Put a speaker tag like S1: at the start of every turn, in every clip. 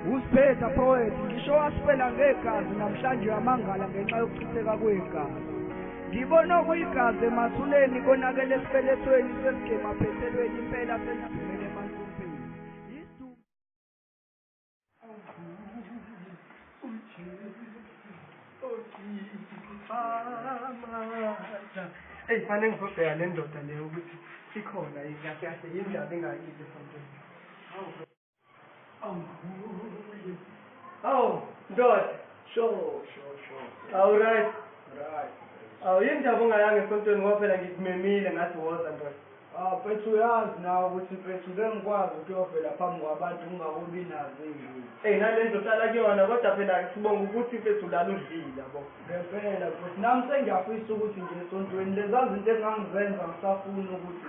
S1: Usiphetha poet ngisho wasipela ngegazi namhlanje amangala ngenxa yokuchitheka kwegazi. Ngibona kuyigazi emathuleni konakele esibelethweni sesigema phethelweni impela sesidumele emantumpeni.
S2: Hey, fanele ngibheka le ndoda leyo ukuthi ikhona kahle kahle indaba engakile sontweni. Oh, ndoda.
S1: Sure.
S2: All right. Yindaba ungayanga esontweni ngoba phela ngikumemile ngathi woza ndoda.
S1: Mfethu uyazi nawe ukuthi mfethu ngengikwazi ukuyovela phambi kwabantu ungakubi nazo izindlu.
S2: Nale nto uhlala kuyona kodwa phela sibonga ukuthi mfethu ulala udlile yabo.
S1: Ngempela futhi nami sengiyafisa ukuthi nje esontweni lezazi into engangizenza ngisafuna ukuthi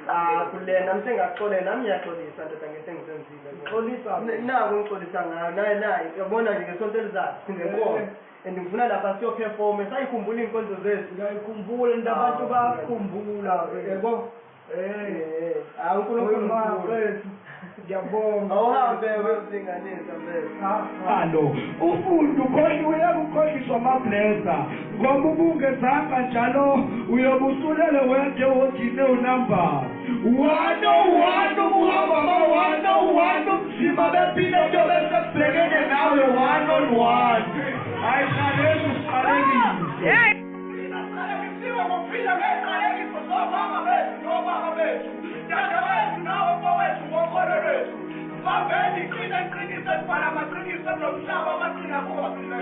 S2: kulena msengaxole nami ngiyaxolisa ndoda ngesengizenzile.
S1: Xolisa
S2: naku ngixolisa ngayo nayi yabona nje ngesonto elizayo singekona. And ngifuna lapha siyo performance ayikhumbula inkonzo zethu.
S1: Ngiyayikhumbula into abantu bayakhumbula
S2: yebo.
S1: uNkulunkulu mfethu ngiyabonga
S2: awuhambe wezinganisa mfethu
S1: halo umuntu uyakukhohliswa amablessa ngoba ubungezanga njalo uyobusulele wonke wogcine unumber 101 uhamba ma-101 umzimba bempilo nto bese kubhekene nawe 101 ayiqaleni usiqalekile
S3: Babeni qina qinisa para maqinisa nomhlaba amaqina kuba qina